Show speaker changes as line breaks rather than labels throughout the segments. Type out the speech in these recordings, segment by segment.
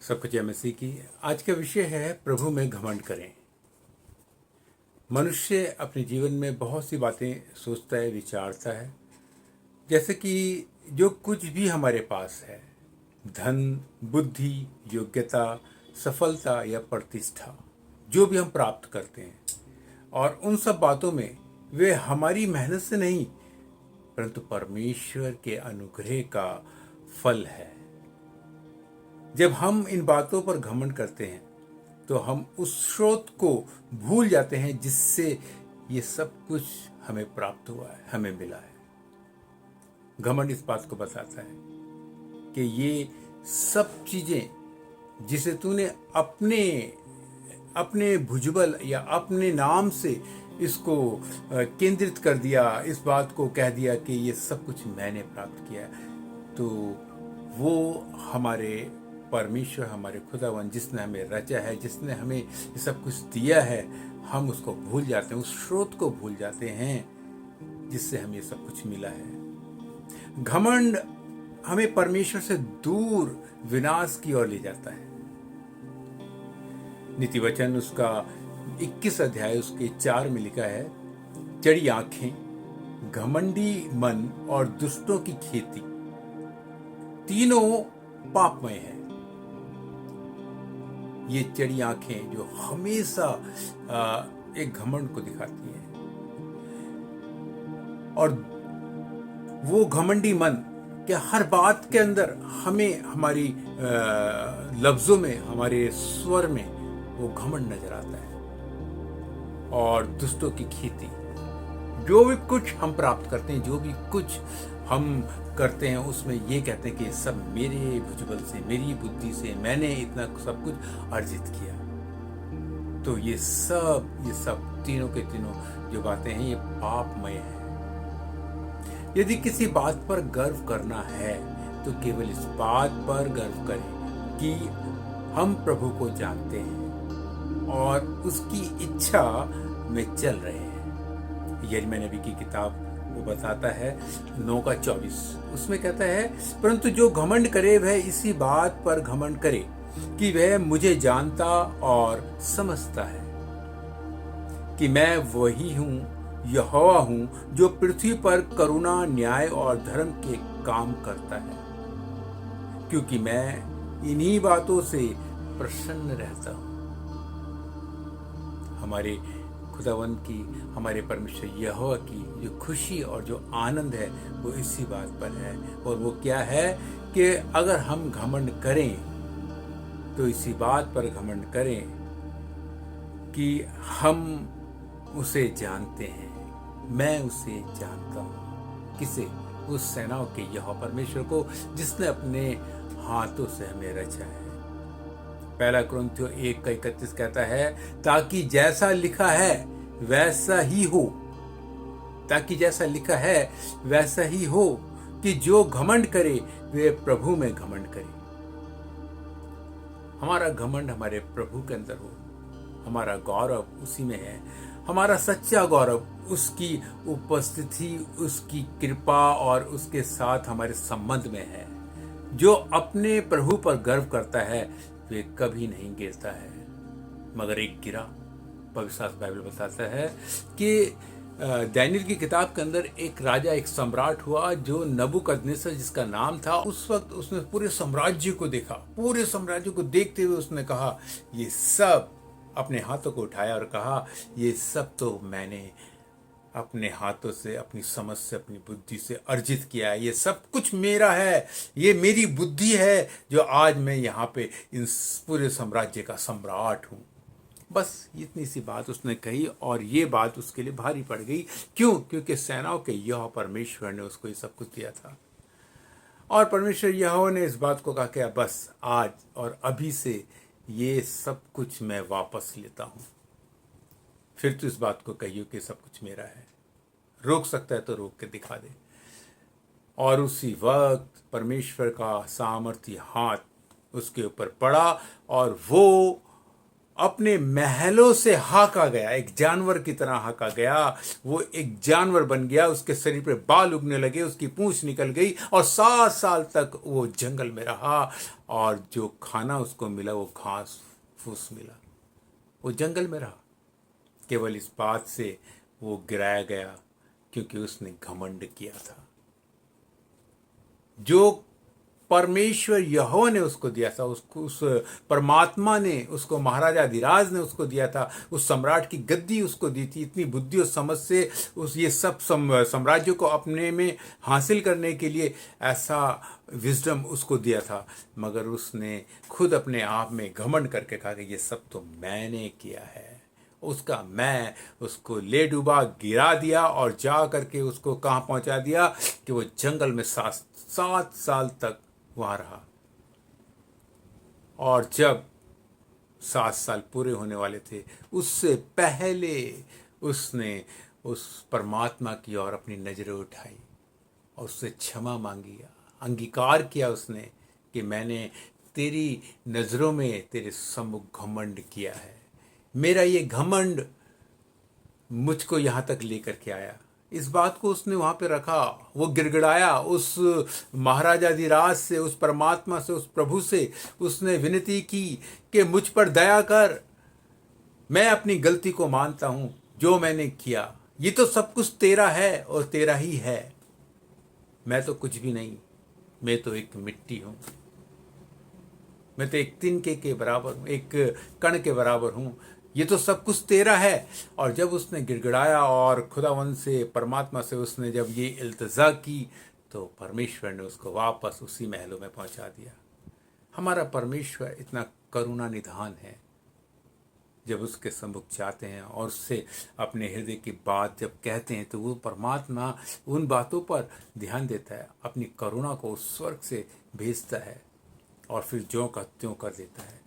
सबको जय मसीह की। आज का विषय है प्रभु में घमंड करें। मनुष्य अपने जीवन में बहुत सी बातें सोचता है, विचारता है। जैसे कि जो कुछ भी हमारे पास है, धन, बुद्धि, योग्यता, सफलता या प्रतिष्ठा, जो भी हम प्राप्त करते हैं, और उन सब बातों में वे हमारी मेहनत से नहीं परंतु परमेश्वर के अनुग्रह का फल है। जब हम इन बातों पर घमंड करते हैं तो हम उस स्रोत को भूल जाते हैं जिससे ये सब कुछ हमें प्राप्त हुआ है, हमें मिला है। घमंड इस बात को बताता है कि ये सब चीजें जिसे तूने अपने भुजबल या अपने नाम से इसको केंद्रित कर दिया, इस बात को कह दिया कि ये सब कुछ मैंने प्राप्त किया है, तो वो हमारे परमेश्वर, हमारे खुदावन जिसने हमें रचा है, जिसने हमें ये सब कुछ दिया है, हम उसको भूल जाते हैं, उस स्रोत को भूल जाते हैं जिससे हमें ये सब कुछ मिला है। घमंड हमें परमेश्वर से दूर विनाश की ओर ले जाता है। नीति वचन उसका 21 अध्याय उसके 4 में लिखा है, चढ़ी आंखें, घमंडी मन और दुष्टों की खेती तीनों पापमय है। ये चढ़ी आंखें जो हमेशा एक घमंड को दिखाती हैं, और वो घमंडी मन के हर बात के अंदर हमें हमारी लफ्जों में, हमारे स्वर में वो घमंड नजर आता है। और दुष्टों की खेती, जो भी कुछ हम प्राप्त करते हैं, जो भी कुछ हम करते हैं, उसमें ये कहते हैं कि सब मेरे भुजबल से, मेरी बुद्धि से मैंने इतना सब कुछ अर्जित किया। तो ये सब तीनों के तीनों जो बातें हैं, ये पापमय है। यदि किसी बात पर गर्व करना है तो केवल इस बात पर गर्व करें कि हम प्रभु को जानते हैं और उसकी इच्छा में चल रहे हैं। यिर्मयाह नबी की किताब वो बताता है 9:24, उसमें कहता है, परंतु जो घमंड करे वह इसी बात पर घमंड करे कि वह मुझे जानता और समझता है कि मैं वही हूँ, यहोवा हूँ, जो पृथ्वी पर करुणा, न्याय और धर्म के काम करता है, क्योंकि मैं इन्हीं बातों से प्रसन्न रहता हूँ। हमारे खुदावन की, हमारे परमेश्वर यहोवा की जो खुशी और जो आनंद है वो इसी बात पर है। और वो क्या है कि अगर हम घमंड करें तो इसी बात पर घमंड करें कि हम उसे जानते हैं, मैं उसे जानता हूँ। किसे? उस सेनाओं के यहोवा परमेश्वर को, जिसने अपने हाथों से हमें रचा है। पहला कुरिन्थियों 1:31 कहता है, ताकि जैसा लिखा है वैसा ही हो, ताकि जैसा लिखा है वैसा ही हो कि जो घमंड करे वे प्रभु में घमंड करे। हमारा घमंड हमारे प्रभु के अंदर हो, हमारा गौरव उसी में है, हमारा सच्चा गौरव उसकी उपस्थिति, उसकी कृपा और उसके साथ हमारे संबंध में है। जो अपने प्रभु पर गर्व करता है वे कभी नहीं गिरता है, मगर एक गिरा। पवित्र शास्त्र बाइबल बताता है कि दानियेल की किताब के अंदर एक राजा, एक सम्राट हुआ जो नबूकदनेस्सर जिसका नाम था। उस वक्त उसने पूरे साम्राज्य को देखा। पूरे साम्राज्य को देखते हुए उसने कहा, ये सब, अपने हाथों को उठाया और कहा, ये सब तो मैंने अपने हाथों से, अपनी समझ से, अपनी बुद्धि से अर्जित किया है। ये सब कुछ मेरा है, ये मेरी बुद्धि है जो आज मैं यहाँ पे इन पूरे साम्राज्य का सम्राट हूँ। बस इतनी सी बात उसने कही, और ये बात उसके लिए भारी पड़ गई। क्यों? क्योंकि सेनाओं के यहोवा परमेश्वर ने उसको ये सब कुछ दिया था। और परमेश्वर यहोवा ने इस बात को कहा कि बस आज और अभी से ये सब कुछ मैं वापस लेता हूँ। फिर तो इस बात को कहियो कि सब कुछ मेरा है। रोक सकता है तो रोक के दिखा दे। और उसी वक्त परमेश्वर का सामर्थी हाथ उसके ऊपर पड़ा और वो अपने महलों से हाँका गया, एक जानवर की तरह हाँका गया। वो एक जानवर बन गया, उसके शरीर पे बाल उगने लगे, उसकी पूंछ निकल गई और 7 साल तक वो जंगल में रहा। और जो खाना उसको मिला वो घास फूस मिला। वो जंगल में रहा, केवल इस बात से वो गिराया गया क्योंकि उसने घमंड किया था। जो परमेश्वर यहोवा ने उसको दिया था, उसको उस परमात्मा ने उसको, महाराजा अधिराज ने उसको दिया था, उस सम्राट की गद्दी उसको दी थी, इतनी बुद्धि और समझ से उस ये सब साम्राज्य को अपने में हासिल करने के लिए ऐसा विजडम उसको दिया था। मगर उसने खुद अपने आप में घमंड करके कहा कि ये सब तो मैंने किया है। उसका मैं उसको ले डूबा, गिरा दिया और जा करके उसको कहाँ पहुंचा दिया कि वो जंगल में 7 साल तक वहां रहा। और जब 7 साल पूरे होने वाले थे, उससे पहले उसने उस परमात्मा की ओर अपनी नजरें उठाई और उससे क्षमा मांगी, अंगीकार किया उसने कि मैंने तेरी नजरों में तेरे सम्मुख घमंड किया है। मेरा ये घमंड मुझको यहाँ तक लेकर के आया। इस बात को उसने वहाँ पे रखा। वो गिड़गिड़ाया उस महाराजाधिराज से, उस परमात्मा से, उस प्रभु से उसने विनती की कि मुझ पर दया कर, मैं अपनी गलती को मानता हूँ, जो मैंने किया ये तो सब कुछ तेरा है और तेरा ही है। मैं तो कुछ भी नहीं, मैं तो एक मिट्टी हूँ, मैं तो एक तिनके के बराबर हूँ, एक कण के बराबर हूँ, ये तो सब कुछ तेरा है। और जब उसने गिड़गिड़ाया और खुदावंद से, परमात्मा से उसने जब ये इल्तिजा की, तो परमेश्वर ने उसको वापस उसी महलों में पहुंचा दिया। हमारा परमेश्वर इतना करुणा निधान है। जब उसके सम्मुख जाते हैं और उससे अपने हृदय की बात जब कहते हैं, तो वो परमात्मा उन बातों पर ध्यान देता है, अपनी करुणा को स्वर्ग से भेजता है और फिर ज्यों का त्यों कर देता है।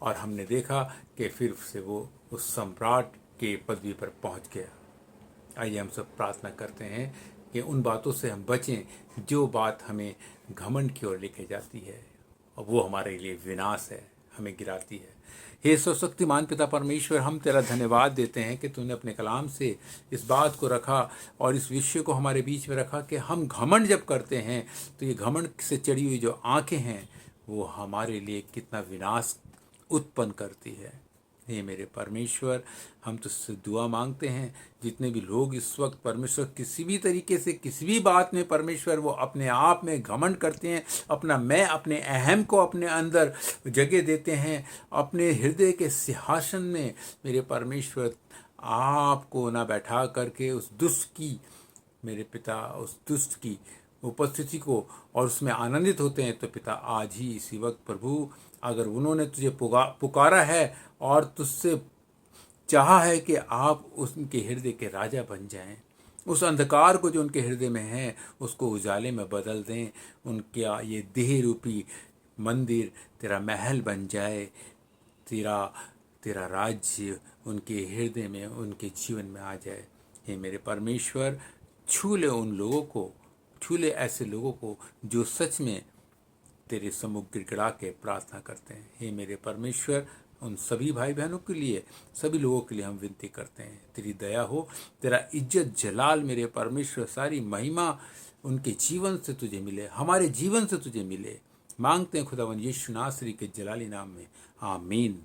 और हमने देखा कि फिर से वो उस सम्राट के पदवी पर पहुंच गया। आइए हम सब प्रार्थना करते हैं कि उन बातों से हम बचें जो बात हमें घमंड की ओर लेके जाती है और वो हमारे लिए विनाश है, हमें गिराती है। हे सर्वशक्तिमान पिता परमेश्वर, हम तेरा धन्यवाद देते हैं कि तूने अपने कलाम से इस बात को रखा और इस विषय को हमारे बीच में रखा कि हम घमंड जब करते हैं तो ये घमंड से चढ़ी हुई जो आंखें हैं वो हमारे लिए कितना विनाश उत्पन्न करती है। हे मेरे परमेश्वर, हम तुझसे दुआ मांगते हैं, जितने भी लोग इस वक्त परमेश्वर किसी भी तरीके से किसी भी बात में परमेश्वर वो अपने आप में घमंड करते हैं, अपना मैं, अपने अहम को अपने अंदर जगह देते हैं, अपने हृदय के सिंहासन में मेरे परमेश्वर आपको ना बैठा करके उस दुष्ट की, मेरे पिता, उस दुष्ट की उपस्थिति को और उसमें आनंदित होते हैं। तो पिता आज ही इसी वक्त प्रभु, अगर उन्होंने तुझे पुकारा है और तुझसे चाहा है कि आप उनके हृदय के राजा बन जाएं, उस अंधकार को जो उनके हृदय में है उसको उजाले में बदल दें, उनका ये देह रूपी मंदिर तेरा महल बन जाए, तेरा राज्य उनके हृदय में, उनके जीवन में आ जाए। हे मेरे परमेश्वर, छू ले उन लोगों को, छू ले ऐसे लोगों को जो सच में तेरे सम्मुख गिड़गिड़ा के प्रार्थना करते हैं। हे मेरे परमेश्वर, उन सभी भाई बहनों के लिए, सभी लोगों के लिए हम विनती करते हैं, तेरी दया हो, तेरा इज्जत जलाल मेरे परमेश्वर, सारी महिमा उनके जीवन से तुझे मिले, हमारे जीवन से तुझे मिले। मांगते हैं खुदावन यीशु नासरी के जलाली नाम में, आमीन।